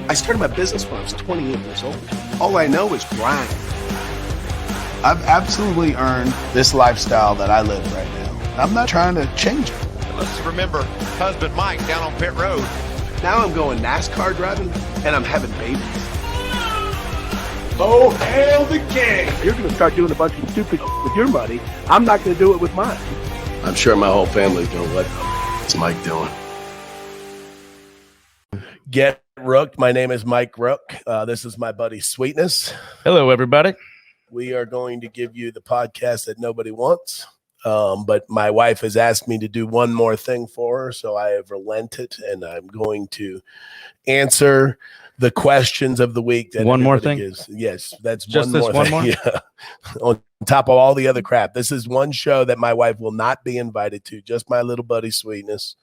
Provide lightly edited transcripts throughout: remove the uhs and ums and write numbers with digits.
I started my business when I was 28 years old. All I know is grind. I've absolutely earned this lifestyle that I live right now. I'm not trying to change it. Let's remember husband Mike down on pit road. Now I'm going NASCAR driving, and I'm having babies. Oh, hail the king! You're going to start doing a bunch of stupid with your money. I'm not going to do it with mine. I'm sure my whole family's going to what's Mike doing. Get Rook. My name is Mike Rook. This is my buddy Sweetness. Hello, everybody. We are going to give you the podcast that nobody wants. But my wife has asked me to do one more thing for her, so I have relented, and I'm going to answer the questions of the week. That one more thing? Yes, that's just one this more one thing. more? Yeah. On top of all the other crap. This is one show that my wife will not be invited to, just my little buddy Sweetness,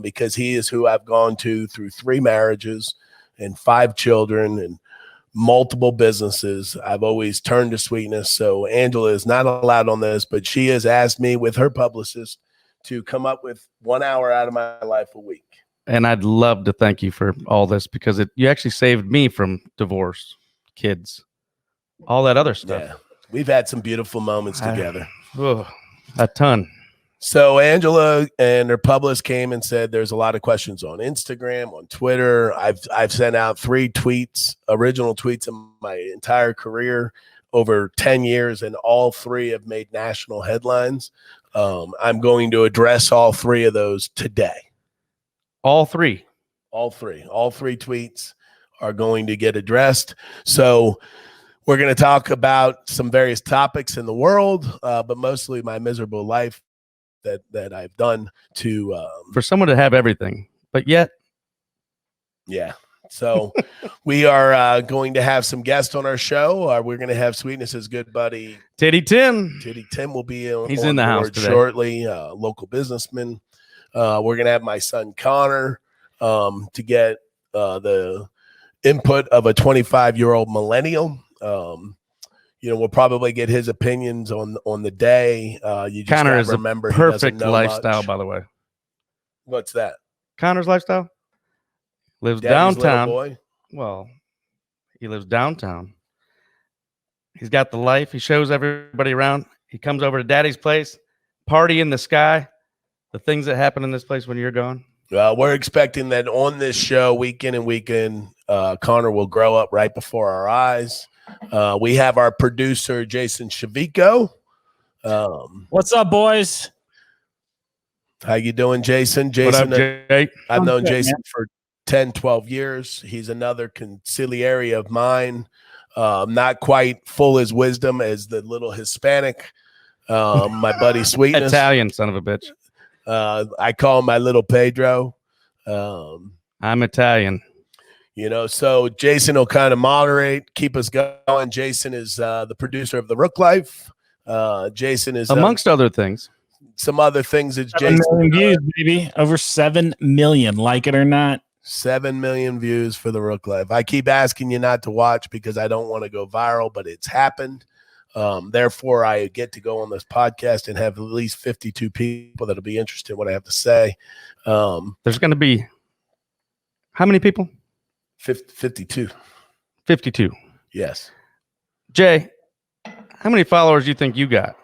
because he is who I've gone to through 3 marriages and 5 children and multiple businesses. I've always turned to Sweetness. So Angela is not allowed on this, but she has asked me with her publicist to come up with 1 hour out of my life a week. And I'd love to thank you for all this, because you actually saved me from divorce, kids, all that other stuff. Yeah, we've had some beautiful moments together. A ton. So Angela and her publicist came and said there's a lot of questions on Instagram, on Twitter. I've sent out 3 tweets, original tweets in my entire career over 10 years, and all 3 have made national headlines. I'm going to address all 3 of those today. All 3 tweets are going to get addressed. So we're going to talk about some various topics in the world, but mostly my miserable life that I've done to for someone to have everything, but yet. Yeah. So we are going to have some guests on our show. We're going to have Sweetness's good buddy Titty Tim. Titty Tim will be He's in the house today. Shortly. Local businessman. We're going to have my son Connor to get the input of a 25-year-old millennial. We'll probably get his opinions on the day. You just Connor is remember a perfect lifestyle, by the way. What's that? Connor's lifestyle? Lives Daddy's downtown. little boy? Well, he lives downtown. He's got the life. He shows everybody around. He comes over to Daddy's place, party in the sky. The things that happen in this place when you're gone. We're expecting that on this show, week in and week in, Connor will grow up right before our eyes. We have our producer, Jason Shavico. What's up, boys? How you doing, Jason? What up, Jay? I've known Jason for 10, 12 years. He's another consigliere of mine. Not quite full as wisdom as the little Hispanic, my buddy Sweetness. Italian son of a bitch. I call him my little Pedro. I'm Italian. So Jason will kind of moderate, keep us going. Jason is the producer of the Rook Life. Jason is amongst other things. Some other things that 7 million views, baby. Over 7 million, like it or not. 7 million views for the Rook Life. I keep asking you not to watch because I don't want to go viral, but it's happened. Therefore, I get to go on this podcast and have at least 52 people that'll be interested in what I have to say. There's going to be how many people? 52. 52. Yes. Jay, how many followers do you think you got?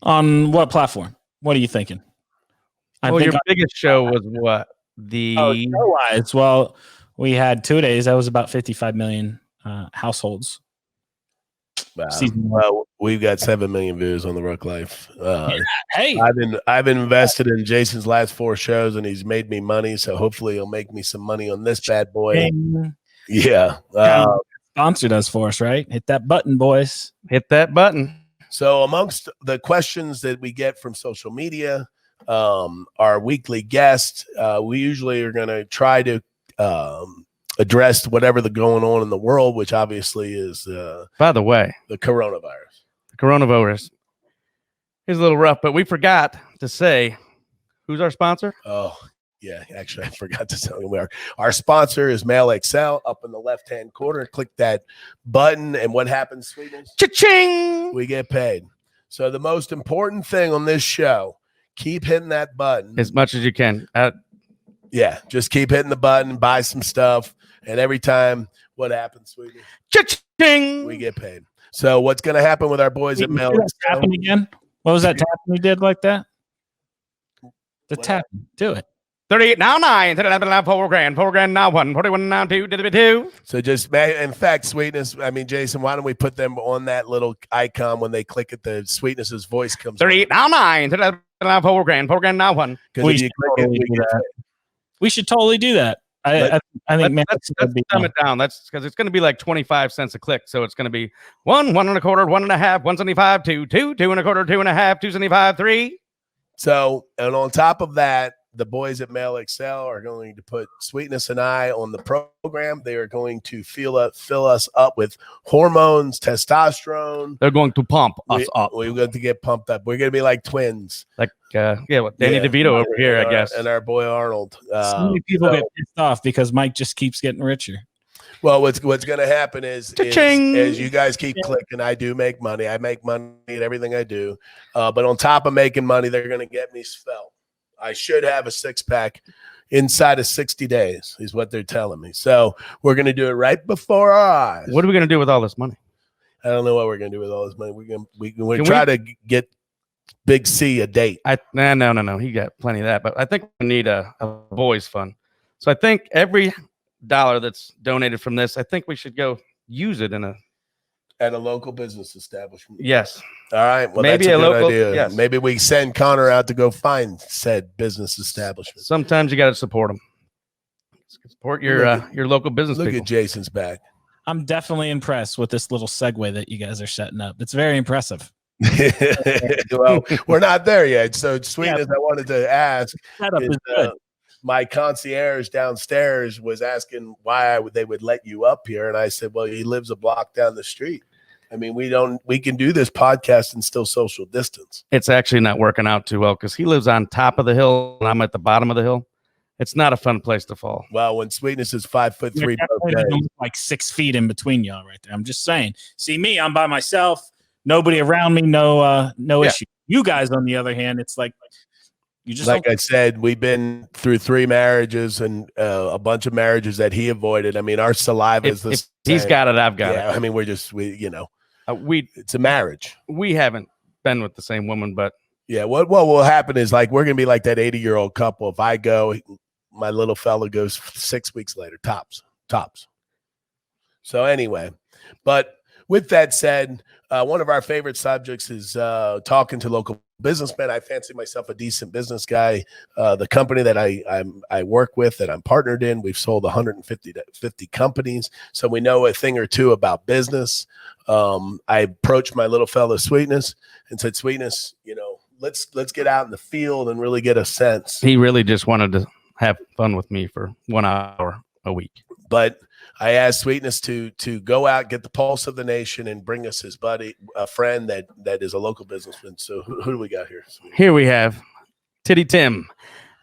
On what platform? What are you thinking? Your biggest show was what? Show-wise, well, we had 2 days. That was about 55 million households. Wow. Well, we've got 7 million views on the Rook Life. Hey, I've invested in Jason's last 4 shows, and he's made me money. So hopefully, he'll make me some money on this bad boy. Yeah, sponsored us for us, right? Hit that button, boys. Hit that button. So, amongst the questions that we get from social media, our weekly guest, we usually are going to try to address whatever going on in the world, which obviously is, by the way, the coronavirus. The coronavirus is a little rough, but we forgot to say who's our sponsor. Oh, yeah. Actually, I forgot to tell you our sponsor is Mail XL up in the left-hand corner. Click that button, and what happens, Sweetness? Cha-ching! We get paid. So the most important thing on this show, keep hitting that button as much as you can. Yeah, just keep hitting the button, buy some stuff, and every time, what happens, sweetie? Cha-ching! We get paid. So what's going to happen with our boys at Mel? Tapping again? What was that tapping we did like that? The tapping. Do it. 38 now 9, 4 grand now 1, 41 now 2, did it be 2. So just, in fact, Sweetness, I mean, Jason, why don't we put them on that little icon when they click it, the Sweetness's voice comes 38 now 9, 4 grand now 1. Because if you click it, we get paid. We should totally do that. I think let's dumb it down. That's because it's going to be like 25 cents a click. So it's going to be 1, 1 1/4, 1 1/2, 175, 2, 2, 2 1/4, 2 1/2, 275, 3. So, and on top of that, the boys at Mail Excel are going to put Sweetness and I on the program. They are going to fill us up with hormones, testosterone. They're going to pump us up. We're going to get pumped up. We're going to be like twins. Like, Danny DeVito over here, I guess. And our boy Arnold. So many people get pissed off because Mike just keeps getting richer. Well, what's going to happen is as you guys keep clicking, I do make money. I make money at everything I do. But on top of making money, they're going to get me svelte. I should have a six-pack inside of 60 days is what they're telling me. So we're going to do it right before our eyes. What are we going to do with all this money? I don't know what we're going to do with all this money. We're try to get Big C a date. No. He got plenty of that. But I think we need a boys fund. So I think every dollar that's donated from this, I think we should go use it at a local business establishment. Yes. All right. Well, maybe that's a good local idea. Yes. Maybe we send Connor out to go find said business establishment. Sometimes you got to support them. Support your local business. Look people. at Jason's back. I'm definitely impressed with this little segue that you guys are setting up. It's very impressive. Well, we're not there yet. So, Sweetness, I wanted to ask. Setup is good. My concierge downstairs was asking why they would let you up here, and I said, "Well, he lives a block down the street. I mean, we can do this podcast and still social distance." It's actually not working out too well because he lives on top of the hill and I'm at the bottom of the hill. It's not a fun place to fall. Well, when Sweetness is 5'3", like 6 feet in between y'all right there. I'm just saying. See me, I'm by myself. Nobody around me. No issue. You guys, on the other hand, it's like. You just like I said, we've been through 3 marriages and a bunch of marriages that he avoided. I mean, our saliva is the same. He's got it. I've got it. I mean, it's a marriage. We haven't been with the same woman, but yeah. What will happen is like we're gonna be like that 80-year-old couple. If I go, my little fella goes 6 weeks later, tops. So anyway, but with that said, one of our favorite subjects is talking to local businessmen. I fancy myself a decent business guy. The company that I work with, that I'm partnered in, we've sold 150 companies, so we know a thing or two about business. I approached my little fellow Sweetness and said, "Sweetness, let's get out in the field and really get a sense." He really just wanted to have fun with me for 1 hour a week. But I asked Sweetness to go out, get the pulse of the nation, and bring us his buddy, a friend that is a local businessman. So who do we got here? Here we have Titty Tim.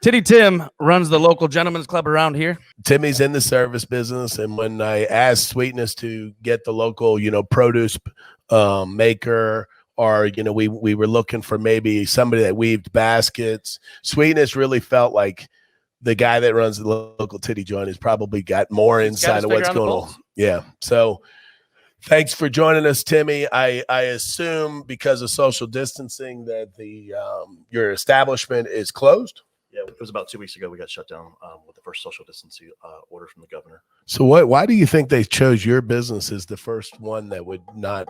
Titty Tim runs the local gentleman's club around here. Timmy's in the service business, and when I asked Sweetness to get the local, produce maker, or we were looking for maybe somebody that weaved baskets, Sweetness really felt like the guy that runs the local titty joint has probably got more insight of what's going on. Yeah. So thanks for joining us, Timmy. I assume because of social distancing that your establishment is closed. Yeah, it was about 2 weeks ago we got shut down with the first social distancing order from the governor. So why do you think they chose your business as the first one that would not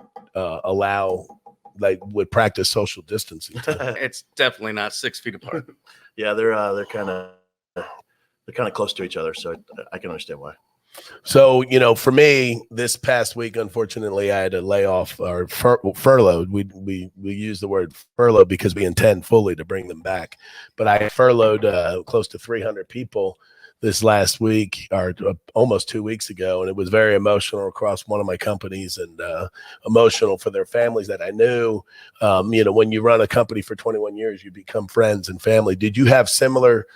would practice social distancing? It's definitely not 6 feet apart. Yeah, they're kind of close to each other, so I can understand why. So, for me, this past week, unfortunately, I had to lay off or furloughed. We use the word furlough because we intend fully to bring them back. But I furloughed close to 300 people this last week, or almost 2 weeks ago, and it was very emotional across one of my companies, and emotional for their families that I knew. When you run a company for 21 years, you become friends and family. Did you have similar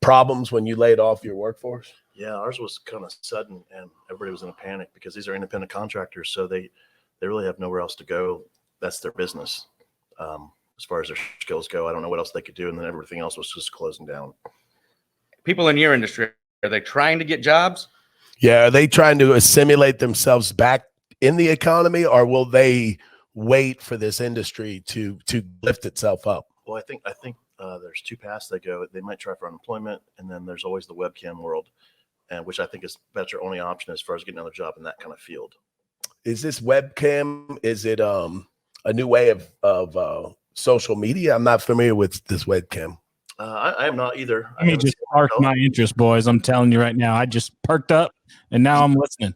problems when you laid off your workforce? Yeah, ours was kind of sudden, and everybody was in a panic because these are independent contractors, so they really have nowhere else to go. That's their business. As far as their skills go, I don't know what else they could do, and then everything else was just closing down. people in your industry, are they trying to get jobs? Yeah, are they trying to assimilate themselves back in the economy, or will they wait for this industry to lift itself up? Well, I think there's two paths they go. They might try for unemployment, and then there's always the webcam world, and which I think is that's your only option as far as getting another job in that kind of field. Is this webcam? Is it a new way of social media? I'm not familiar with this webcam. I am not either. Let me just spark my interest, boys. I'm telling you right now. I just perked up, and now I'm listening.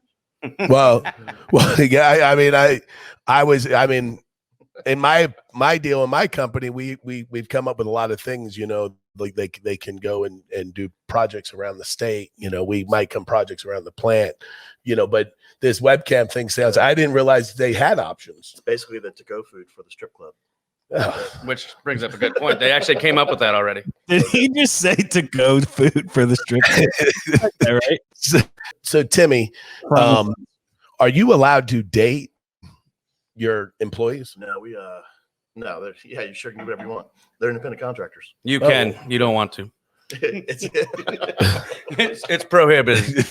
Well, yeah. I mean, in my deal in my company, we've come up with a lot of things. You know, like they can go and do projects around the state. You know, we might come projects around the plant. You know, but this webcam thing sounds. I didn't realize they had options. It's basically the to-go food for the strip club. Which brings up a good point. They actually came up with that already. Did he just say to go food for the strip club? Right? So Timmy, are you allowed to date your employees? No, no. Yeah, you sure can do whatever you want. They're independent contractors. You can. You don't want to. it's prohibited.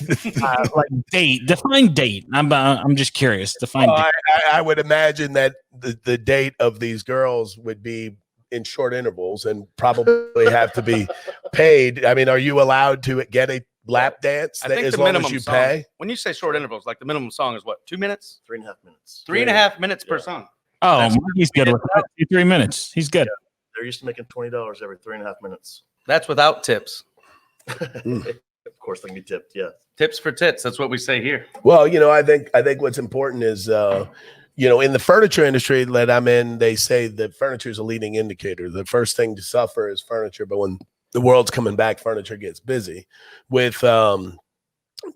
Like date. Define date. I'm just curious. Define date. I would imagine that the date of these girls would be in short intervals and probably have to be paid. I mean, are you allowed to get a lap dance as long as you pay? When you say short intervals, like the minimum song is what, 2 minutes? 3.5 minutes. 3.5 minutes per song. Oh, he's good with that. 3 minutes. He's good. Yeah. They're used to making $20 every 3.5 minutes. That's without tips. Of course, they can be tipped. Yeah, tips for tits. That's what we say here. Well, you know, I think what's important is, you know, in the furniture industry that I'm in, they say that furniture is a leading indicator. The first thing to suffer is furniture, but when the world's coming back, furniture gets busy. With, do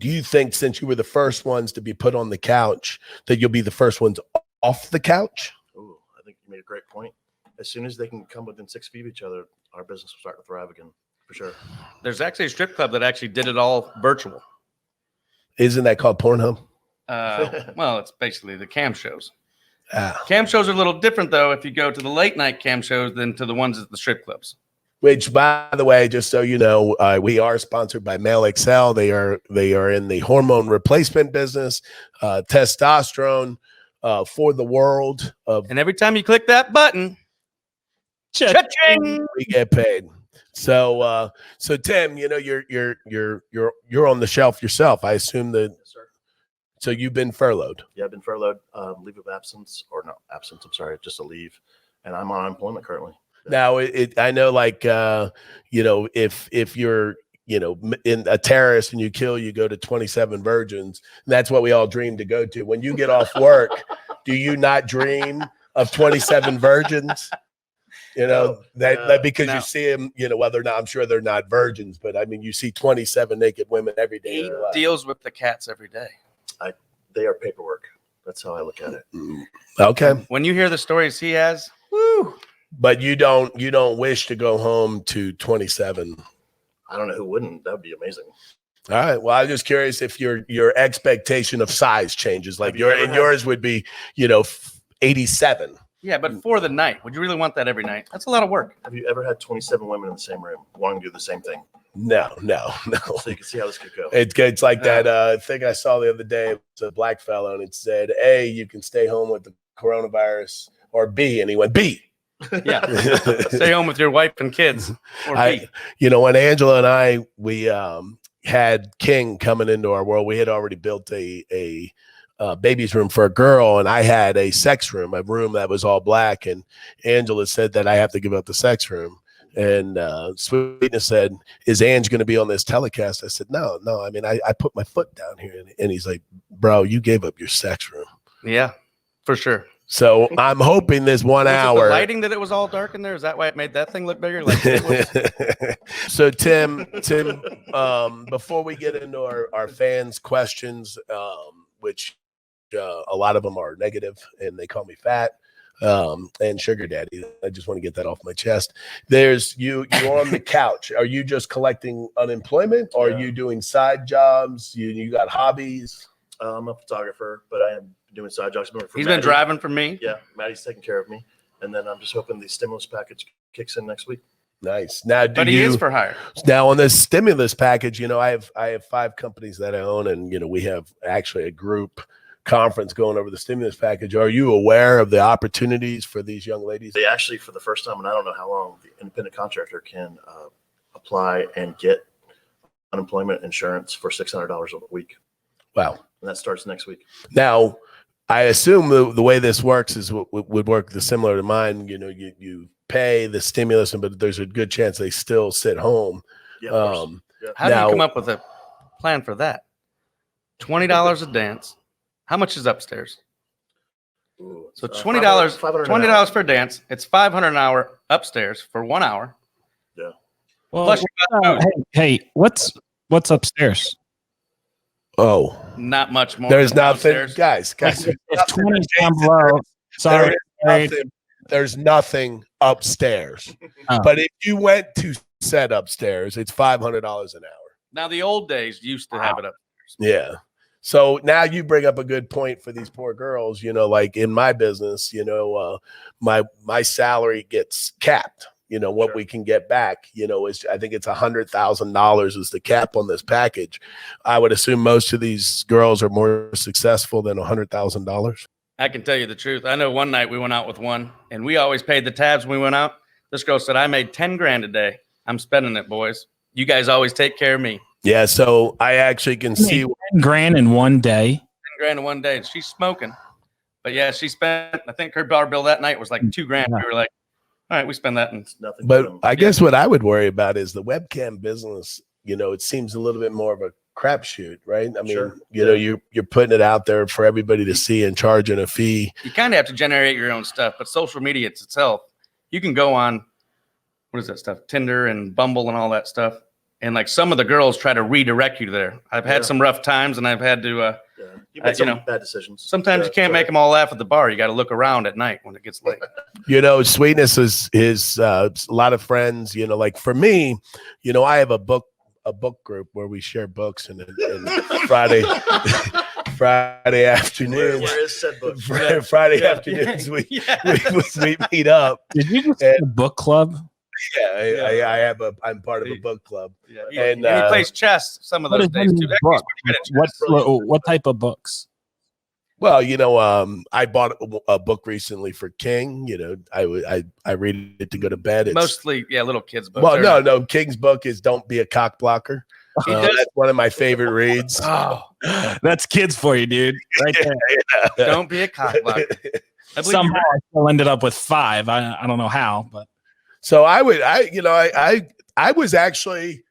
you think since you were the first ones to be put on the couch that you'll be the first ones off the couch? Ooh, I think you made a great point. As soon as they can come within 6 feet of each other, our business will start to thrive again, for sure. There's actually a strip club that actually did it all virtual. Isn't that called Pornhub? Well, it's basically the cam shows. Cam shows are a little different, though, if you go to the late night cam shows than to the ones at the strip clubs. Which, by the way, just so you know, we are sponsored by Male Excel. They are in the hormone replacement business, testosterone for the world. And every time you click that button, cha-ching, we get paid. So Tim, you know, you're on the shelf yourself. I assume that. Yes, sir. So you've been furloughed. Yeah, I've been furloughed. Leave of absence, or no absence. I'm sorry, just a leave, and I'm on unemployment currently. Now, I know, like, you know, if you're, you know, in a terrorist and you go to 27 virgins. That's what we all dream to go to. When you get off work, do you not dream of 27 virgins? You know, that because you see them, you know, whether or not, I'm sure they're not virgins, but I mean, you see 27 naked women every day. He deals with the cats every day. They are paperwork. That's how I look at it. Okay. When you hear the stories he has, woo. But you don't wish to go home to 27. I don't know who wouldn't. That would be amazing. All right. Well, I'm just curious if your expectation of size changes. Like yours would be, you know, 87. Yeah, but for the night, would you really want that every night? That's a lot of work. Have you ever had 27 women in the same room wanting to do the same thing? No. So you can see how this could go. It's like that thing I saw the other day. It's a black fellow, and it said, A, you can stay home with the coronavirus, or B, and he went, B. Yeah. Stay home with your wife and kids. Or B. You know, when Angela and we had King coming into our world, we had already built a baby's room for a girl, and I had a sex room, a room that was all black, and Angela said that I have to give up the sex room. And Sweetness said, is Ange going to be on this telecast? I said, no. I mean, I put my foot down here. And he's like, bro, you gave up your sex room. Yeah, for sure. So I'm hoping this 1 hour. The lighting that it was all dark in there? Is that why it made that thing look bigger? Like So Tim, before we get into our fans' questions, which a lot of them are negative and they call me fat, and sugar daddy. I just want to get that off my chest. There's you're on the couch. Are you just collecting unemployment, or are you doing side jobs? You got hobbies? I'm a photographer, but I am doing side jobs. He's been driving for me. Yeah, Maddie's taking care of me, and then I'm just hoping the stimulus package kicks in next week. Nice. Now, But he is for hire. Now on this stimulus package, I have 5 companies that I own, and we have actually a group conference going over the stimulus package. Are you aware of the opportunities for these young ladies? They actually, for the first time, and I don't know how long, the independent contractor can apply and get unemployment insurance for $600 a week. Wow. And that starts next week. Now, I assume the way this works is would work similar to mine. You pay the stimulus, but there's a good chance they still sit home. Yeah, of course. Yeah. How do you come up with a plan for that? $20 a dance. How much is upstairs? Ooh, So $20 for a dance. It's $500 an hour upstairs for 1 hour. Yeah. Well, Plus hey, what's upstairs? Oh, not much more. there's than nothing, downstairs. guys. If 20 down below. Sorry. There's nothing upstairs. Oh. But if you went to set upstairs, it's $500 an hour. Now the old days used to have it upstairs. Yeah. So now you bring up a good point for these poor girls. Like in my business, my salary gets capped. What we can get back, is I think it's $100,000 is the cap on this package. I would assume most of these girls are more successful than $100,000. I can tell you the truth. I know one night we went out with one, and we always paid the tabs when we went out. This girl said, "I made 10 grand a day. I'm spending it, boys. You guys always take care of me." Yeah. So I actually can see 10 grand in one day. 10 grand in one day, and she's smoking. But yeah, she spent. I think her bar bill that night was like $2 grand. We were like, "All right, we spend that." And nothing. But I guess what I would worry about is the webcam business. It seems a little bit more of a crapshoot, right? I mean, Sure. you're putting it out there for everybody to see and charging a fee. you kind of have to generate your own stuff. But social media itself, you can go on, what is that stuff? Tinder and Bumble and all that stuff. And like some of the girls try to redirect you there. I've had some rough times, and I've had to, You've made some bad decisions. sometimes you can't make them all laugh at the bar. You got to look around at night when it gets late. Sweetness is a lot of friends. Like for me, I have a book group where we share books, and Friday afternoons. Where is said book? Friday afternoons we meet up. Did you just say a book club? Yeah, I'm part of a book club. Yeah, And he plays chess some of those days too. That guy's pretty good at chess. What type of books? Well, I bought a book recently for King. I read it to go to bed. It's Mostly, little kids books. well, no. King's book is "Don't Be a Cock Blocker." That's one of my favorite reads. Oh, that's kids for you, dude. Right there. Don't be a cock blocker. Somehow I still ended up with 5. I don't know how, but So I was actually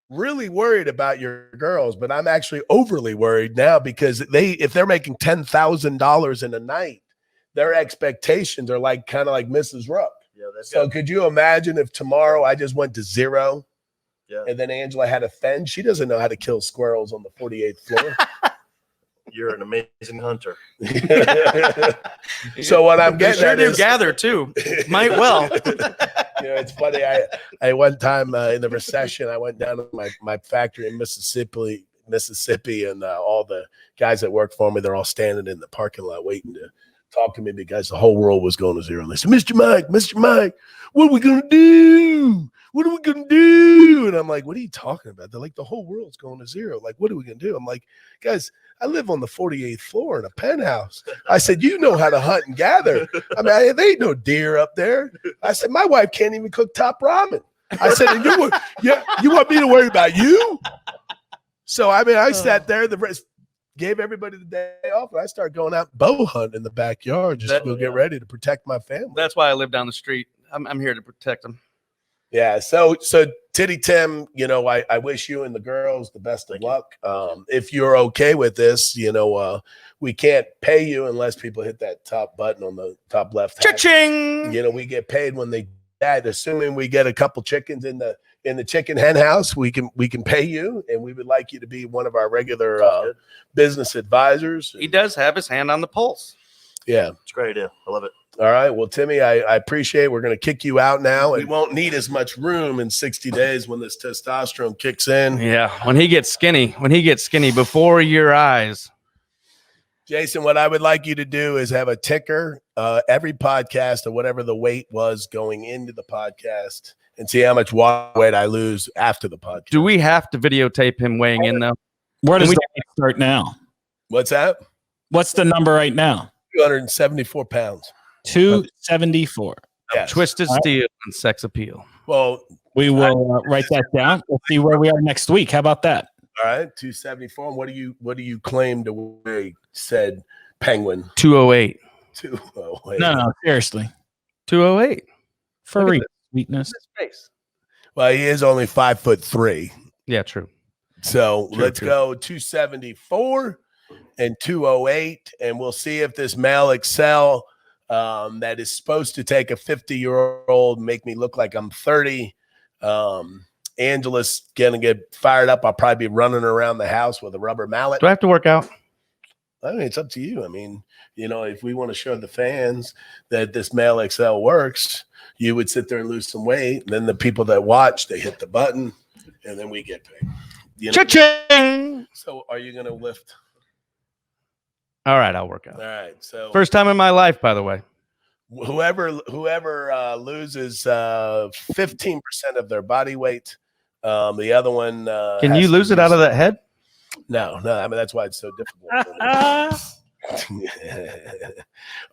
really worried about your girls, but I'm actually overly worried now because if they're making $10,000 in a night, their expectations are kind of like Mrs. Rook. Yeah, so could you imagine if tomorrow I just went to 0 Yeah. and then Angela had a fen? She doesn't know how to kill squirrels on the 48th floor. You're an amazing hunter. So what I'm getting at is gather too. Might well. It's funny. I one time in the recession, I went down to my factory in Mississippi, and all the guys that work for me, they're all standing in the parking lot waiting to talk to me because the whole world was going to 0. And they said, Mr. Mike, what are we going to do? What are we going to do? And I'm like, what are you talking about? They're like, the whole world's going to 0. Like, what are we going to do? I'm like, guys, I live on the 48th floor in a penthouse. I said, you know how to hunt and gather. I mean, there ain't no deer up there. I said, my wife can't even cook top ramen. I said, and you want me to worry about you? So, I mean, I sat there, gave everybody the day off, and I started going out bow hunting in the backyard just to go get ready to protect my family. That's why I live down the street. I'm here to protect them. Yeah. So Titty Tim, I wish you and the girls the best of luck. If you're okay with this, we can't pay you unless people hit that top button on the top left. Cha-ching! We get paid when they die. Assuming we get a couple chickens in the chicken hen house, we can pay you, and we would like you to be one of our regular business advisors. He does have his hand on the pulse. Yeah. It's a great idea. I love it. All right. Well, Timmy, I appreciate it. We're going to kick you out now. We won't need as much room in 60 days when this testosterone kicks in. Yeah. When he gets skinny before your eyes. Jason, what I would like you to do is have a ticker every podcast or whatever the weight was going into the podcast. and see how much water weight I lose after the podcast. Do we have to videotape him weighing in though? Where does the weight start now? What's that? What's the number right now? 274 pounds. 274. Yes. Twisted Steel and Sex Appeal. Well, we will write that down. We'll see where we are next week. How about that? All right, 274. And what do you claim to weigh? Said Penguin. 208. 208. No, seriously. 208. For real, sweetness. Well, he is only 5'3". Yeah, true. So let's true. go 274 and 208, and we'll see if this male Excel that is supposed to take a 50-year-old make me look like I'm 30. Angela's gonna get fired up. I'll probably be running around the house with a rubber mallet. Do I have to work out? I mean, it's up to you. I mean, if we want to show the fans that this male Excel works, you would sit there and lose some weight. Then the people that watch, they hit the button, and then we get paid. Cha-ching! So are you gonna lift? All right, I'll work out. All right. So First time in my life, by the way. Whoever loses 15% of their body weight, the other one Can you lose it out of that head? No. I mean, that's why it's so difficult.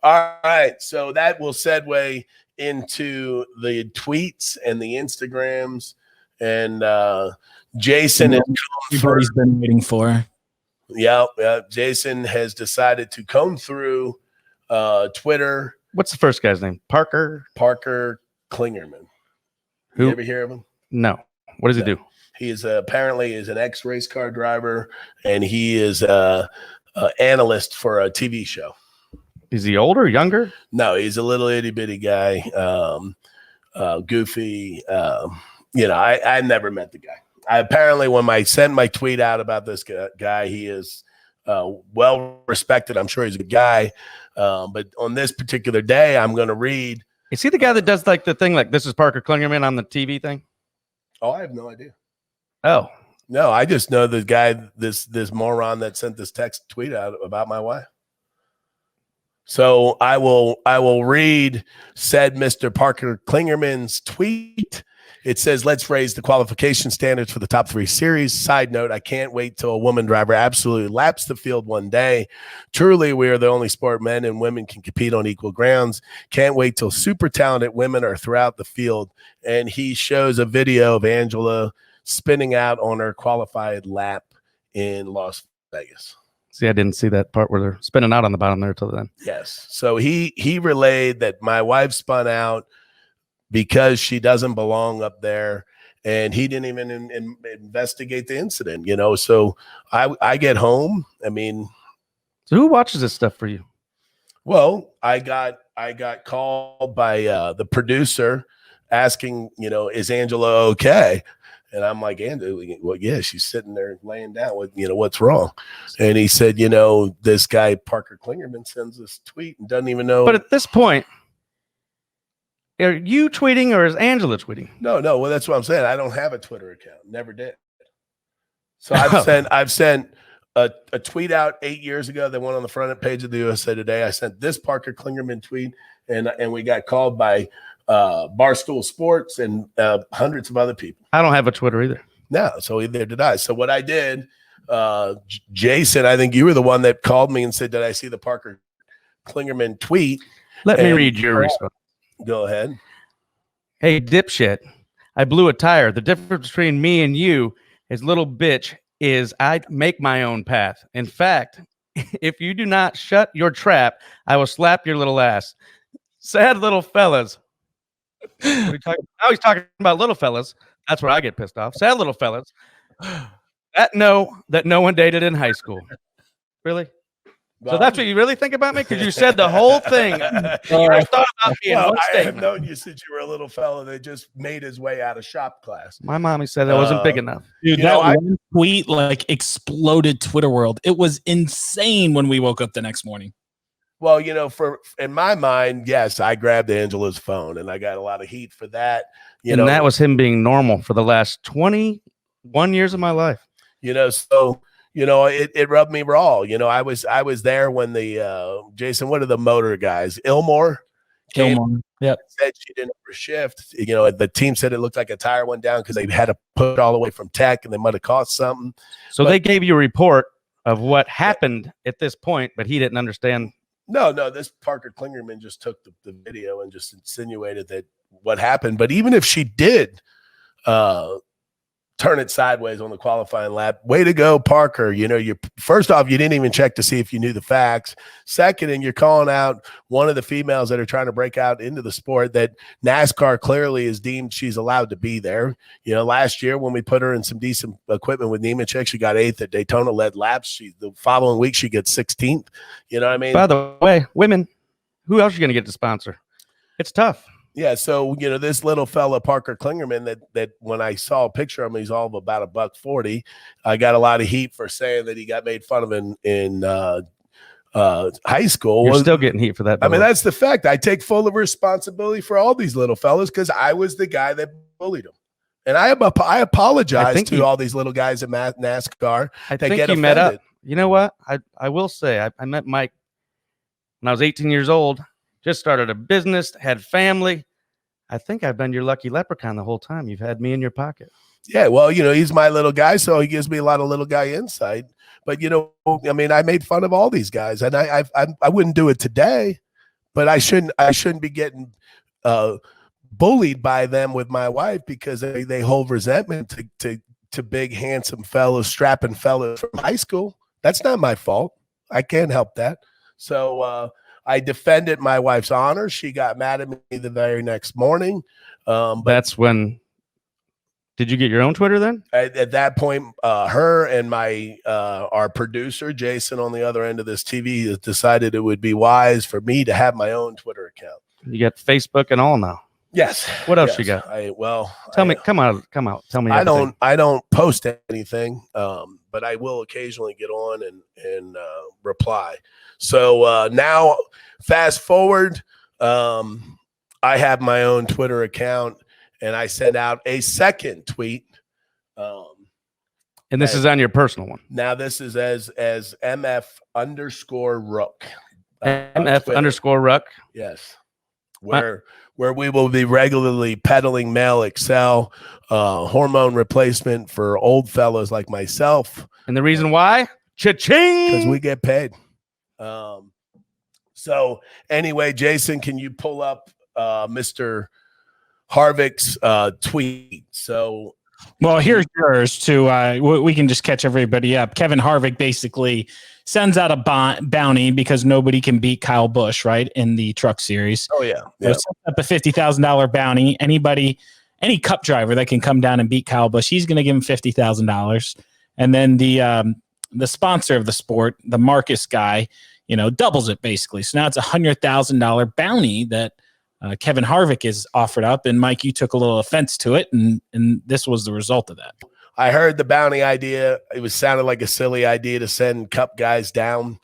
All right, so that will segue into the tweets and the Instagrams, and Jason has everybody's been waiting for. Yeah, Jason has decided to comb through Twitter. What's the first guy's name? Parker Klingerman. Who? You ever hear of him? No. What does he do? He is apparently is an ex-race car driver, and he is an analyst for a TV show. Is he older, younger? No, he's a little itty bitty guy, goofy. I never met the guy. Apparently, when I sent my tweet out about this guy, he is well respected. I'm sure he's a good guy. But on this particular day, I'm going to read. Is he the guy that does like the thing like this is Parker Klingerman on the TV thing? Oh, I have no idea. Oh. No, I just know the guy, this moron that sent this text tweet out about my wife. So I will read said Mr. Parker Klingerman's tweet. It says, let's raise the qualification standards for the top 3 series. Side note, I can't wait till a woman driver absolutely laps the field one day. Truly, we are the only sport men and women can compete on equal grounds. Can't wait till super talented women are throughout the field. And he shows a video of Angela spinning out on her qualified lap in Las Vegas. See, I didn't see that part where they're spinning out on the bottom there till then. Yes. So he relayed that my wife spun out because she doesn't belong up there, and he didn't even investigate the incident, So I get home. I mean, so who watches this stuff for you? Well, I got called by the producer asking, is Angela okay? And I'm like, Angela, well, yeah, she's sitting there laying down. What's wrong? And he said, this guy Parker Klingerman sends this tweet and doesn't even know. But at this point, are you tweeting or is Angela tweeting? No. Well, that's what I'm saying. I don't have a Twitter account. Never did. So I've sent a tweet out 8 years ago that went on the front page of the USA Today. I sent this Parker Klingerman tweet, and we got called by Barstool Sports and hundreds of other people. I don't have a Twitter either. No, so either did I. So what I did, Jason, I think you were the one that called me and said, did I see the Parker Klingerman tweet? Let me read your response. Go ahead. Hey, dipshit. I blew a tire. The difference between me and you is little bitch is I make my own path. In fact, if you do not shut your trap, I will slap your little ass. Sad little fellas. Now he's talking about little fellas. That's where I get pissed off. Sad little fellas that no one dated in high school. Really? So that's what you really think about me? Because you said the whole thing. I thought about being one I statement. have known you since you were a little fella that just made his way out of shop class. My mommy said I wasn't big enough. Dude, one tweet exploded Twitter world. It was insane when we woke up the next morning. Well, in my mind, yes, I grabbed Angela's phone and I got a lot of heat for that. And that was him being normal for the last 21 years of my life. So it rubbed me raw. I was there when the Jason, what are the motor guys? Ilmore Yep. Said she didn't shift. You know, the team said it looked like a tire went down because they had to put it all the way from tech, and they might have caught something. So they gave you a report of what happened at this point, but he didn't understand. No, this Parker Klingerman just took the video and just insinuated that what happened. But even if she did turn it sideways on the qualifying lap, way to go, Parker. You know, you first off, you didn't even check to see if you knew the facts. Second, and you're calling out one of the females that are trying to break out into the sport that NASCAR clearly is deemed she's allowed to be there. You know, last year when we put her in some decent equipment with Nemechek, she got 8th at Daytona, led laps. The following week she gets 16th. You know what I mean? By the way, women, who else are you going to get to sponsor? It's tough. Yeah, so you know this little fella Parker Klingerman that when I saw a picture of him, he's all of about $140. I got a lot of heat for saying that he got made fun of in high school. You're still getting heat for that. I mean, that's the fact. I take full responsibility for all these little fellas because I was the guy that bullied them, and I apologize to all these little guys at NASCAR. I think you met up. You know what? I will say I met Mike when I was 18 years old. Just started a business, had family. I think I've been your lucky leprechaun the whole time. You've had me in your pocket. Yeah, well, you know, he's my little guy, so he gives me a lot of little guy insight. But, you know, I mean, I made fun of all these guys, and I wouldn't do it today, but I shouldn't be getting bullied by them with my wife because they hold resentment to big, handsome fellows, strapping fellows from high school. That's not my fault. I can't help that. So, I defended my wife's honor. She got mad at me the very next morning. But that's when. Did you get your own Twitter then? At that point, her and our producer Jason on the other end of this TV decided it would be wise for me to have my own Twitter account. You got Facebook and all now. Yes. What else you got? Tell me. Come out. Tell me. I don't post anything, but I will occasionally get on and reply. So now, fast forward, I have my own Twitter account, and I send out a second tweet. And this is on your personal one. Now this is as MF_Rook. MF_Rook. Yes. Where we will be regularly peddling male Excel, hormone replacement for old fellows like myself. And the reason why? Cha-ching! Because we get paid. So anyway, Jason, can you pull up Mr. Harvick's tweet? So, well, here's yours to we can just catch everybody up. Kevin Harvick basically sends out a bounty because nobody can beat Kyle Busch, right, in the Truck Series. Oh yeah, So sets up a $50,000 bounty. Any Cup driver that can come down and beat Kyle Busch, he's going to give him $50,000. And then the sponsor of the sport, the Marcus guy, doubles it basically. So now it's $100,000 bounty that Kevin Harvick is offered up. And Mike, you took a little offense to it, and this was the result of that. I heard the bounty idea. It sounded like a silly idea to send Cup guys down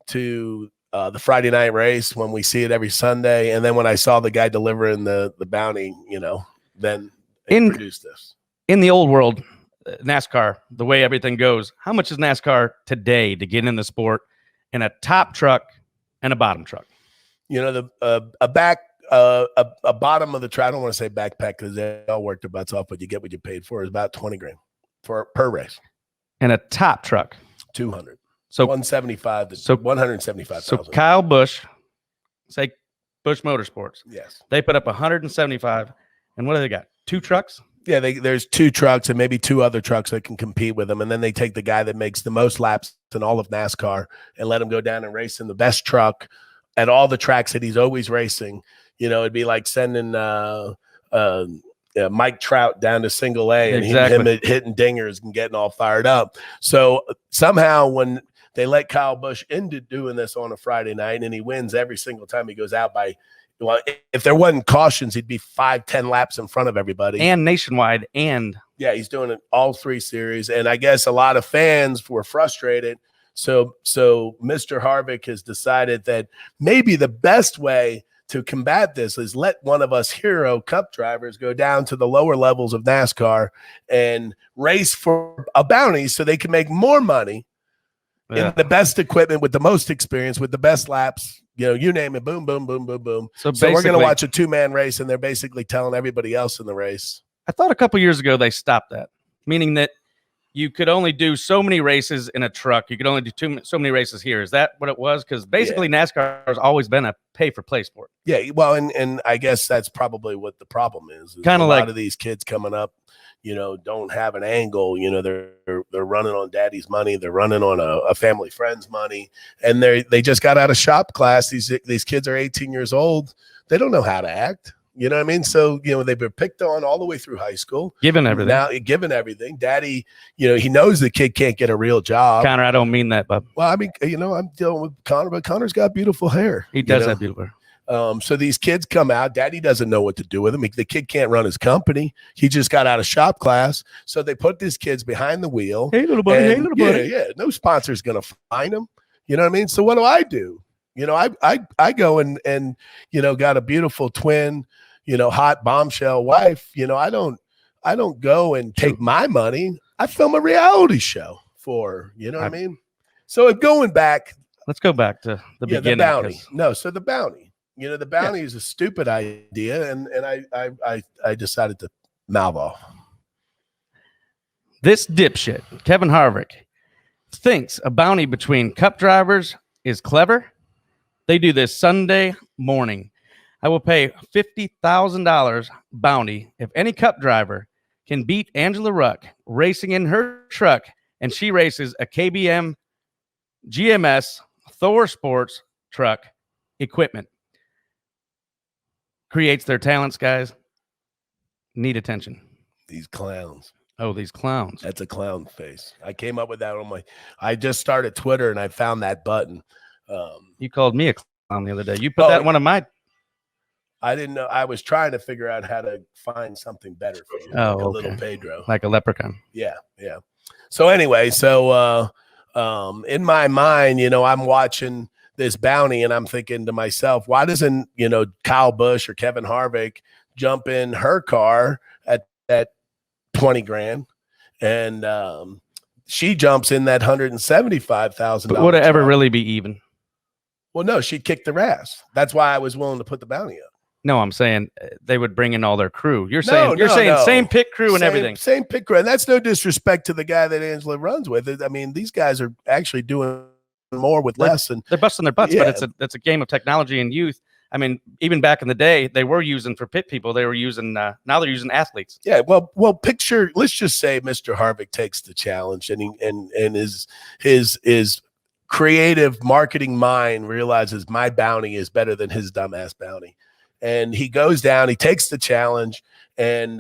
to the Friday night race when we see it every Sunday. And then when I saw the guy delivering the bounty, then it produced this. In the old world, NASCAR, the way everything goes, how much is NASCAR today to get in the sport in a top truck and a bottom truck? A bottom of the truck, I don't want to say backpack because they all work their butts off, but you get what you paid for, is about $20,000 per race. And a top truck, 200. So 175 to 175,000. So Kyle Busch, say Busch Motorsports. Yes. They put up 175, and what do they got? 2 trucks? Yeah, there's 2 trucks and maybe 2 other trucks that can compete with them, and then they take the guy that makes the most laps in all of NASCAR and let him go down and race in the best truck at all the tracks that he's always racing. It'd be like sending Mike Trout down to Single A and him hitting dingers and getting all fired up. So somehow when they let Kyle Busch into doing this on a Friday night and he wins every single time he goes out by, well, if there wasn't cautions, he'd be 5-10 laps in front of everybody. And nationwide. And yeah, he's doing it all 3 series. And I guess a lot of fans were frustrated. So Mr. Harvick has decided that maybe the best way to combat this is let one of us hero Cup drivers go down to the lower levels of NASCAR and race for a bounty so they can make more money in the best equipment with the most experience with the best laps You name it, boom, boom, boom, boom, boom. So So we're going to basically- watch a 2-man race, and they're basically telling everybody else in the race. I thought a couple years ago they stopped that, meaning that you could only do so many races in a truck. You could only do so many races here. Is that what it was? Because basically NASCAR has always been a pay-for-play sport. Yeah, well, and I guess that's probably what the problem is. Kinda a like- lot of these kids coming up, don't have an angle. They're running on daddy's money. They're running on a family friend's money, and they just got out of shop class. These kids are 18 years old. They don't know how to act. You know what I mean? So, they've been picked on all the way through high school. Given everything. Now, given everything. Daddy, he knows the kid can't get a real job. Connor, I don't mean that, but Well, I mean, I'm dealing with Connor, but Connor's got beautiful hair. he does have beautiful hair. So these kids come out. Daddy doesn't know what to do with him. The kid can't run his company. He just got out of shop class. So they put these kids behind the wheel. Hey, little buddy. Hey, And, little buddy. Yeah. No sponsor's going to find him. You know what I mean? So what do? I go and got a beautiful twin, hot bombshell wife. I don't go and take my money. I film a reality show for, what I mean? So going back, Let's go back to the beginning. the bounty. 'cause No, so the bounty. The bounty is a stupid idea, and I decided to mouth off. This dipshit, Kevin Harvick, thinks a bounty between cup drivers is clever. They do this Sunday morning. I will pay $50,000 bounty if any cup driver can beat Angela Ruck racing in her truck, and she races a KBM GMS Thor Sports truck equipment. Creates their talents, guys. Need attention. These clowns. Oh, these clowns. That's a clown face. I came up with that I just started Twitter and I found that button. You called me a clown the other day. You put that in one of my. I didn't know. I was trying to figure out how to find something better for you. Oh, like a okay. little Pedro. Like a leprechaun. Yeah. So anyway, in my mind, I'm watching this bounty and I'm thinking to myself, why doesn't, Kyle Busch or Kevin Harvick jump in her car at 20 grand and she jumps in that $175,000? But would it ever really be even? Well, no, she'd kick their ass. That's why I was willing to put the bounty up. No, I'm saying they would bring in all their crew. You're No, saying no. same pit crew and everything. Same pit crew. And that's no disrespect to the guy that Angela runs with. I mean, these guys are actually doing more with less. And they're busting their butts, Yeah. but it's a game of technology and youth. I mean, even back in the day, they were using for pit people. They were using now they're using athletes. yeah, well, picture. Let's just say Mr. Harvick takes the challenge, and his creative marketing mind realizes my bounty is better than his dumbass bounty, and he goes down. He takes the challenge, and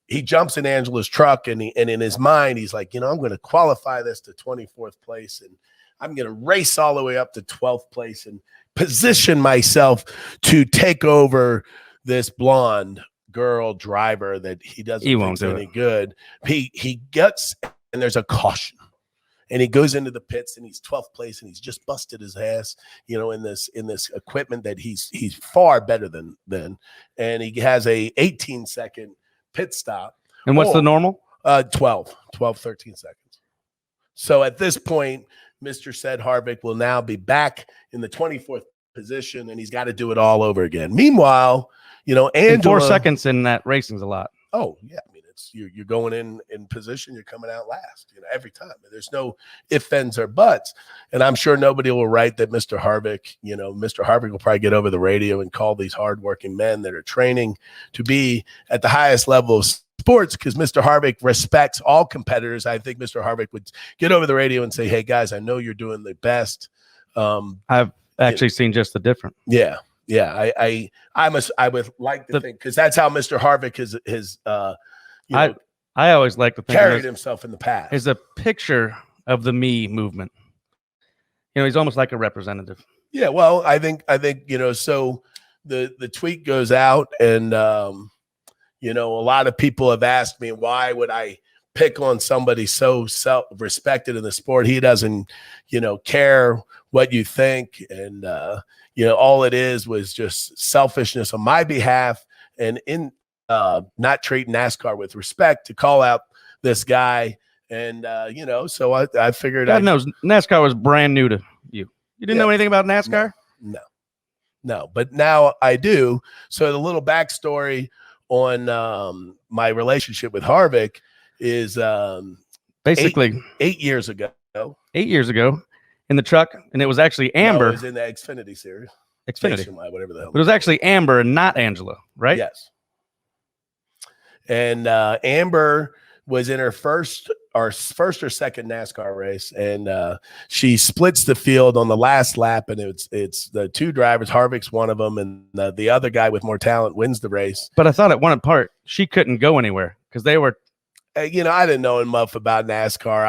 he jumps in Angela's truck, and in his mind, he's like, I'm going to qualify this to 24th place, and I'm going to race all the way up to 12th place and position myself to take over this blonde girl driver that he doesn't He think won't is do any it. good. He gets, and there's a caution, and he goes into the pits and he's 12th place and he's just busted his ass, in this equipment that he's far better than, and he has a 18-second pit stop. And what's the normal? 13 seconds. So at this point, Mr. Said Harvick will now be back in the 24th position, and he's got to do it all over again. Meanwhile, Angela, And 4 seconds in that racing's a lot. Oh yeah, I mean it's you're going in position, you're coming out last, every time. There's no ifs, ands, or buts. And I'm sure nobody will write that Mr. Harvick, Mr. Harvick will probably get over the radio and call these hardworking men that are training to be at the highest level of sports, because Mr. Harvick respects all competitors. I think Mr. Harvick would get over the radio and say, hey guys, I know you're doing the best. I've actually seen just the different. Yeah. I would like to think, because that's how Mr. Harvick is I always like to think carried himself in the past. is a picture of the me movement. He's almost like a representative. Yeah, well, I think so the tweet goes out, and a lot of people have asked me, why would I pick on somebody so self-respected in the sport? He doesn't care what you think, and all it was just selfishness on my behalf, and in not treating NASCAR with respect, to call out this guy. And so I figured God knows NASCAR was brand new to you. You didn't know anything about NASCAR? No, but now I do. So the little backstory on my relationship with Harvick is Basically 8 years ago. 8 years ago in the truck, and it was actually Amber. No, it was in the Xfinity series. Xfinity. Nationwide, whatever the hell. But it was actually Amber and not Angela, right? Yes. And Amber was in her first or second NASCAR race, and she splits the field on the last lap, and it's the two drivers. Harvick's one of them, and the other guy with more talent wins the race. But I thought at one part she couldn't go anywhere because they were. I didn't know enough about NASCAR.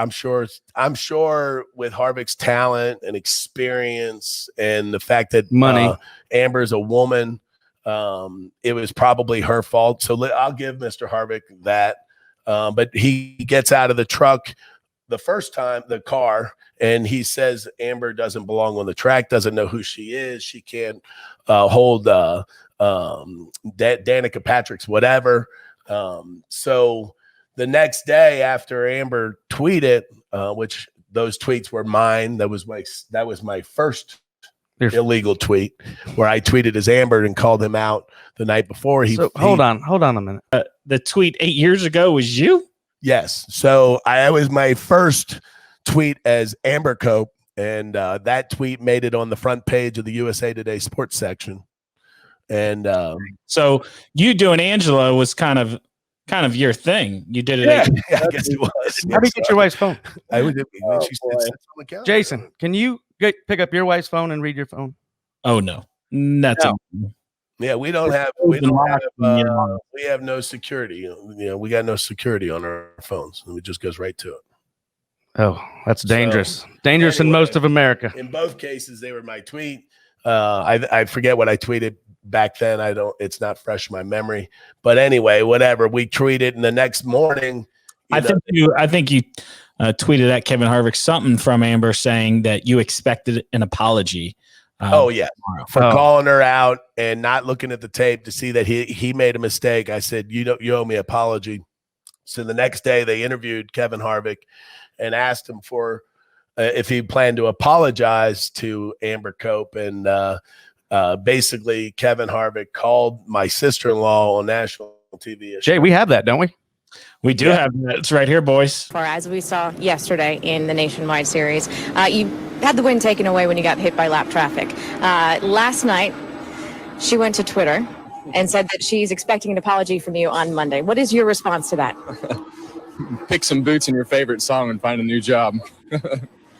I'm sure with Harvick's talent and experience and the fact that money, Amber's a woman, it was probably her fault. So I'll give Mr. Harvick that. But he gets out of the truck the first time, the car, and he says Amber doesn't belong on the track, doesn't know who she is. She can't hold Danica Patrick's whatever. So the next day after Amber tweeted, which those tweets were mine, that was my first illegal tweet where I tweeted as Amber and called him out the night before. Hold on a minute. The tweet 8 years ago was you? Yes. So I was my first tweet as Amber Cope, and that tweet made it on the front page of the USA Today sports section. And so you doing Angela was kind of your thing. You did it. Yeah, I guess it was. How do you get your wife's phone? I would. Jason, can you pick up your wife's phone and read your phone? Oh no, that's yeah. We have no security. We got no security on our phones, and it just goes right to it. Oh, that's dangerous. Dangerous in most of America. In both cases, they were my tweet. I forget what I tweeted back then. It's not fresh in my memory, but anyway, whatever. We tweeted, and the next morning, I think you tweeted at Kevin Harvick something from Amber saying that you expected an apology. For calling her out and not looking at the tape to see that he made a mistake. I said, you owe me an apology. So the next day they interviewed Kevin Harvick and asked him for if he planned to apologize to Amber Cope, and basically Kevin Harvick called my sister-in-law on national TV. Jay, we have that, don't we? We do have that. It's right here, boys. Or as we saw yesterday in the Nationwide Series, you had the win taken away when you got hit by lap traffic. Last night, she went to Twitter and said that she's expecting an apology from you on Monday. What is your response to that? Pick some boots in your favorite song and find a new job.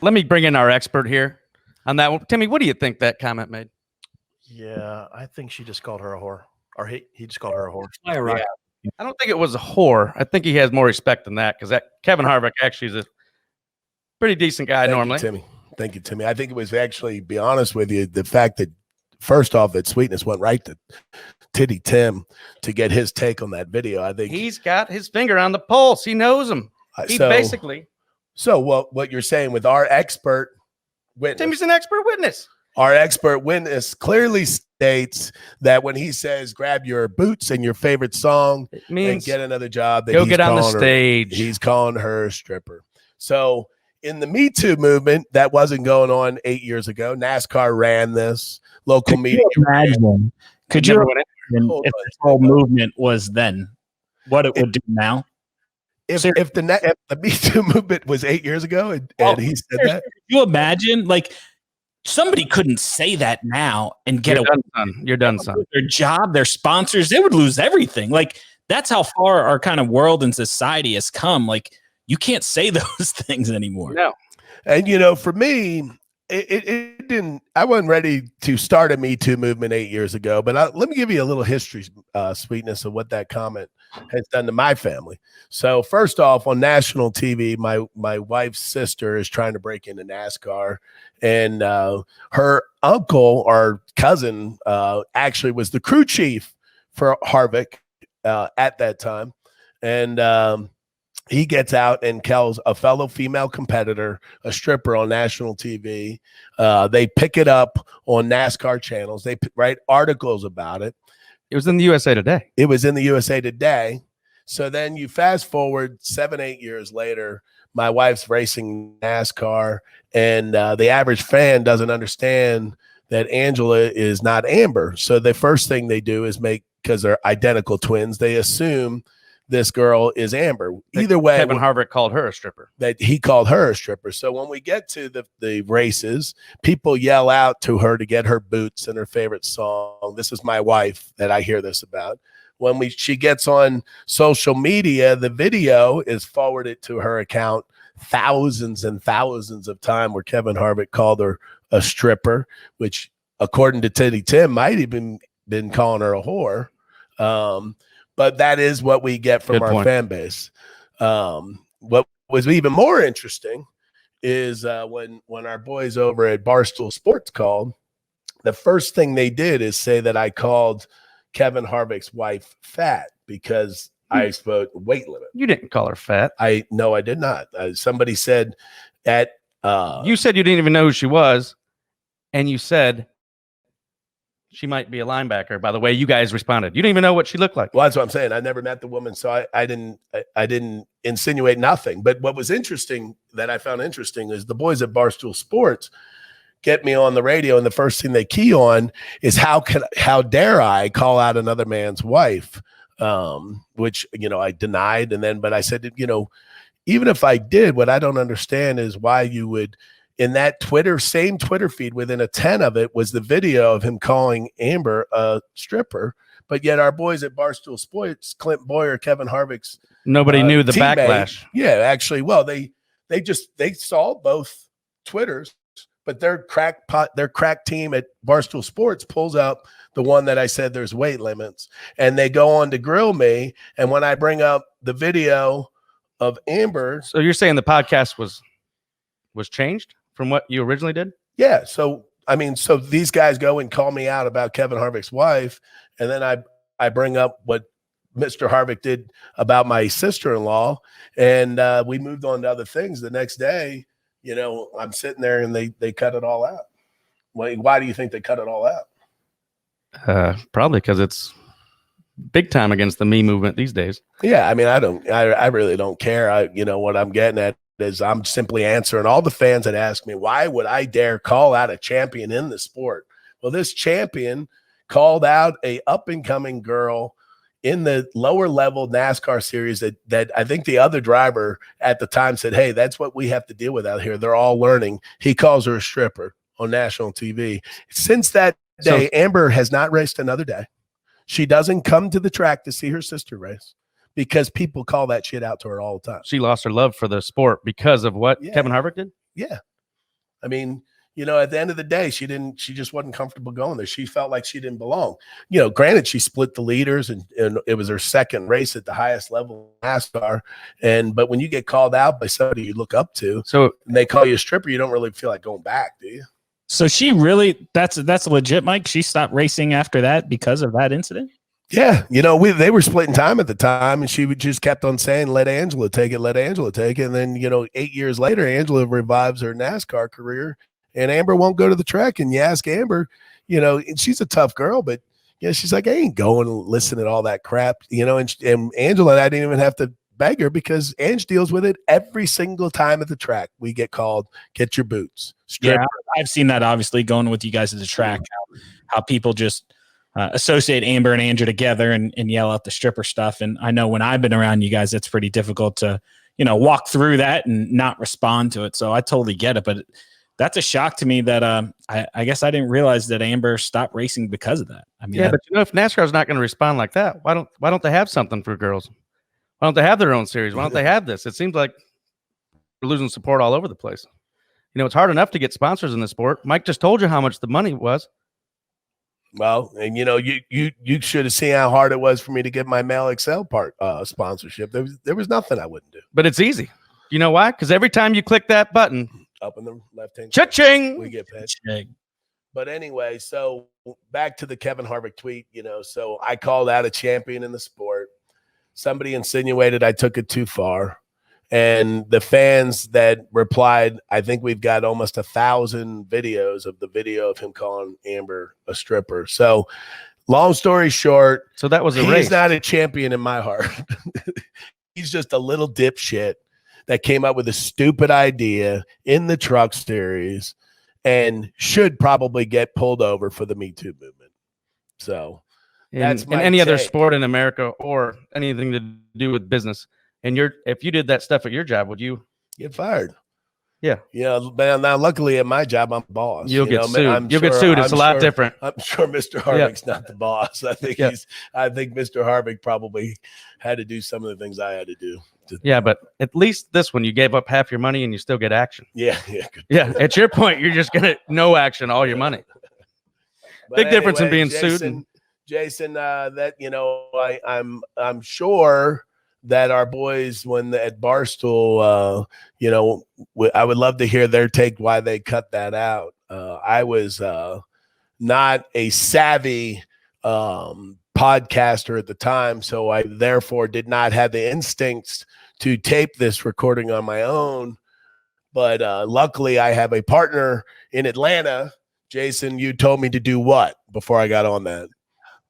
Let me bring in our expert here on that one. Timmy, what do you think that comment made? Yeah, I think she just called her a whore. Or he just called her a whore. Yeah. I don't think it was a whore. I think he has more respect than that, because Kevin Harvick actually is a pretty decent guy normally. Thank you, Timmy. I think it was actually, be honest with you, the fact that first off that Sweetness went right to Titty Tim to get his take on that video. I think he's got his finger on the pulse. He knows him. So what you're saying with our expert witness, Timmy's an expert witness. Our expert witness clearly states that when he says grab your boots and your favorite song and get another job, that go get on the stage. He's calling her a stripper. So in the Me Too movement, that wasn't going on 8 years ago. NASCAR ran this. Local media. Could you imagine if this whole movement was then, what it would do now? If the Me Too movement was 8 years ago and he said that, could you imagine like somebody couldn't say that now and get You're done, son. Their job, their sponsors, they would lose everything. Like that's how far our kind of world and society has come. Like you can't say those things anymore. No. And for me, it didn't. I wasn't ready to start a Me Too movement 8 years ago. But let me give you a little history, Sweetness, of what that comment has done to my family. So first off, on national TV, my wife's sister is trying to break into NASCAR, and her uncle or cousin actually was the crew chief for Harvick at that time, and he gets out and tells a fellow female competitor, a stripper, on national TV. They pick it up on NASCAR channels. They write articles about it. It was in the USA Today. It was in the USA Today. So then you fast forward 7-8 years later, my wife's racing NASCAR, and the average fan doesn't understand that Angela is not Amber. So the first thing they do is because they're identical twins, they assume this girl is Amber. Either way, Kevin Harvick called her a stripper. That he called her a stripper. So when we get to the races, people yell out to her to get her boots and her favorite song. This is my wife that I hear this about. When she gets on social media, the video is forwarded to her account thousands and thousands of times where Kevin Harvick called her a stripper, which according to Titty Tim might even been calling her a whore. But that is what we get from our fan base. What was even more interesting is when our boys over at Barstool Sports called, the first thing they did is say that I called Kevin Harvick's wife fat because I spoke weight limit. You didn't call her fat. No, I did not. Somebody said at you said you didn't even know who she was, and you said she might be a linebacker. By the way, you guys responded. You didn't even know what she looked like. Well, that's what I'm saying. I never met the woman, so I didn't insinuate nothing. But what was interesting that I found interesting is the boys at Barstool Sports get me on the radio, and the first thing they key on is how dare I call out another man's wife, which I denied, but I said even if I did, what I don't understand is why you would. In that same Twitter feed, within a 10 of it was the video of him calling Amber a stripper. But yet our boys at Barstool Sports, Clint Boyer, Kevin Harvick's nobody knew the teammate, backlash. Yeah, actually, well, they saw both Twitters, but their crack team at Barstool Sports pulls up the one that I said there's weight limits, and they go on to grill me. And when I bring up the video of Amber, so you're saying the podcast was changed from what you originally did? Yeah. So these guys go and call me out about Kevin Harvick's wife, and then I bring up what Mr. Harvick did about my sister-in-law, and we moved on to other things. The next day, I'm sitting there and they cut it all out. Why do you think they cut it all out? Probably because it's big time against the me movement these days. Yeah, I really don't care. What I'm getting at is I'm simply answering all the fans that ask me, why would I dare call out a champion in the sport? Well, this champion called out a up-and-coming girl in the lower level NASCAR series that I think the other driver at the time said, hey, that's what we have to deal with out here. They're all learning. He calls her a stripper on national TV. Since that day, Amber has not raced another day. She doesn't come to the track to see her sister race, because people call that shit out to her all the time. She lost her love for the sport because of what Kevin Harvick did? Yeah. At the end of the day, she just wasn't comfortable going there. She felt like she didn't belong. Granted, she split the leaders and it was her second race at the highest level of NASCAR. But when you get called out by somebody you look up to, and they call you a stripper, you don't really feel like going back, do you? So she really, that's legit, Mike. She stopped racing after that because of that incident? Yeah, they were splitting time at the time, and she just kept on saying, let Angela take it, let Angela take it. And then, 8 years later, Angela revives her NASCAR career, and Amber won't go to the track. And you ask Amber, and she's a tough girl, but she's like, I ain't going to listen to all that crap, and Angela and I didn't even have to beg her because Ange deals with it every single time at the track. We get called, get your boots. Yeah, I've seen that obviously going with you guys at the track, how people just associate Amber and Andrew together and yell out the stripper stuff. And I know when I've been around you guys, it's pretty difficult to, walk through that and not respond to it. So I totally get it. But that's a shock to me that I guess I didn't realize that Amber stopped racing because of that. But if NASCAR is not going to respond like that, why don't they have something for girls? Why don't they have their own series? Why don't they have this? It seems like we're losing support all over the place. It's hard enough to get sponsors in the sport. Mike just told you how much the money was. Well, and you should have seen how hard it was for me to get my Mail XL sponsorship. There was nothing I wouldn't do. But it's easy. You know why? Because every time you click that button, up in the left hand, cha-ching, we get paid. But anyway, so back to the Kevin Harvick tweet. So I called out a champion in the sport. Somebody insinuated I took it too far. And the fans that replied, I think we've got almost 1,000 videos of the video of him calling Amber a stripper. So long story short, so that was a he's race. Not a champion in my heart. He's just a little dipshit that came up with a stupid idea in the truck series. and should probably get pulled over for the Me Too movement. So that's in my any other take. sport in America or anything to do with business. And if you did that stuff at your job, would you get fired? Yeah. Yeah. But now, luckily, at my job, I'm the boss. You'll get sued. You'll get sued. It's a lot different. I'm sure Mr. Harvick's not the boss. I think I think Mr. Harvick probably had to do some of the things I had to do. Yeah, but at least this one, you gave up half your money and you still get action. Yeah. Yeah. At your point, you're just gonna no action all your money. Big difference in being sued. Jason, that I'm sure that our boys, when at Barstool, I would love to hear their take why they cut that out. I was not a savvy podcaster at the time, so I therefore did not have the instincts to tape this recording on my own. But luckily, I have a partner in Atlanta. Jason, you told me to do what before I got on that?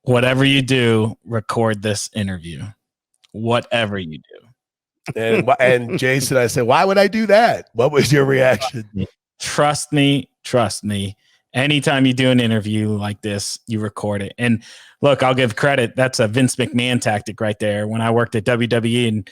Whatever you do, record this interview. Whatever you do. And Jason, I said, why would I do that? What was your reaction? Trust me. Anytime you do an interview like this, you record it. And look, I'll give credit. That's a Vince McMahon tactic right there. When I worked at WWE and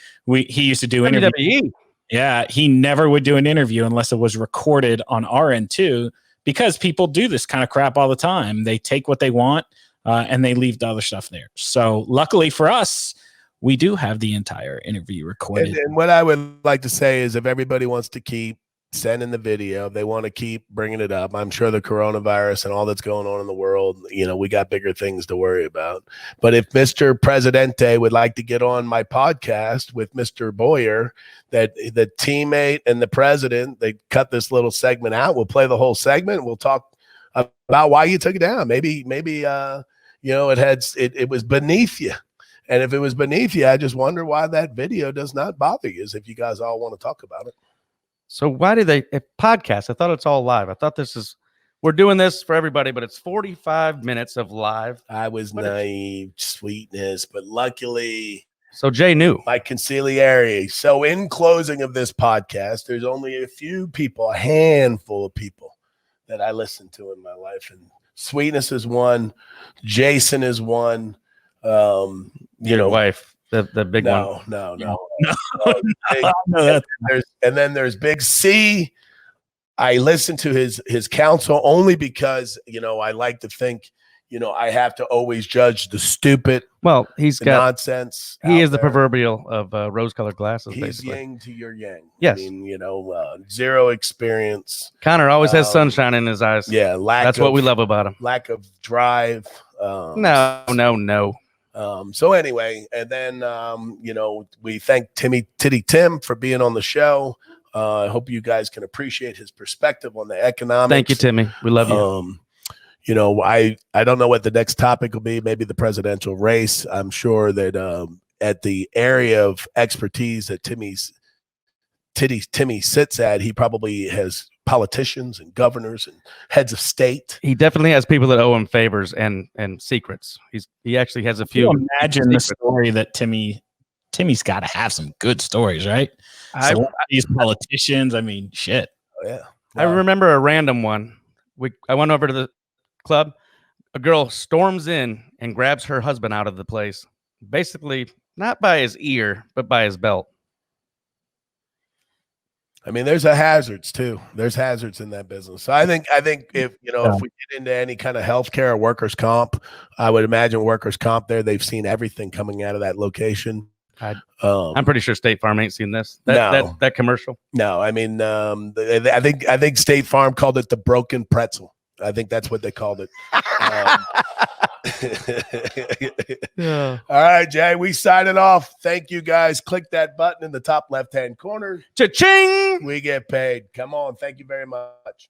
he used to do interviews. Yeah, he never would do an interview unless it was recorded on our end too, because people do this kind of crap all the time. They take what they want and they leave the other stuff there. So luckily for us, we do have the entire interview recorded. And what I would like to say is if everybody wants to keep sending the video, they want to keep bringing it up. I'm sure the coronavirus and all that's going on in the world, we got bigger things to worry about. But if Mr. Presidente would like to get on my podcast with Mr. Boyer, that the teammate and the president, they cut this little segment out. We'll play the whole segment. We'll talk about why you took it down. Maybe it was beneath you. And if it was beneath you, I just wonder why that video does not bother you, as if you guys all want to talk about it. So why do they podcast? I thought it's all live. I thought we're doing this for everybody, but it's 45 minutes of live. I was naive, sweetness, but luckily. So Jay knew. My conciliary. So in closing of this podcast, there's only a handful of people that I listen to in my life. And Sweetness is one. Jason is one. Your wife, the big one. No. And then there's Big C. I listen to his counsel only because I like to think I have to always judge the stupid. Well, he's got nonsense. He is the proverbial of rose-colored glasses. He's basically yang to your yang. Yes, I mean, zero experience. Connor always has sunshine in his eyes. Yeah, that's what we love about him. Lack of drive. No. So anyway, and then we thank Titty Tim for being on the show. I hope you guys can appreciate his perspective on the economics. Thank you, Timmy. We love you. I don't know what the next topic will be. Maybe the presidential race. I'm sure that at the area of expertise that Timmy sits at, he probably has politicians and governors and heads of state. He definitely has people that owe him favors and secrets. He actually has a few. Imagine the story that Timmy's got to have some good stories, right? These politicians. I mean, shit. Oh, yeah. I remember a random one. I went over to the club. A girl storms in and grabs her husband out of the place, basically not by his ear, but by his belt. I mean, there's hazards too. There's hazards in that business. So I think if if we get into any kind of healthcare or workers' comp, I would imagine workers' comp there. They've seen everything coming out of that location. I'm pretty sure State Farm ain't seen this. That commercial. No, I mean, I think State Farm called it the broken pretzel. I think that's what they called it. Yeah. All right, Jay, we sign it off. Thank you, guys. Click that button in the top left-hand corner. Cha-ching! We get paid. Come on. Thank you very much.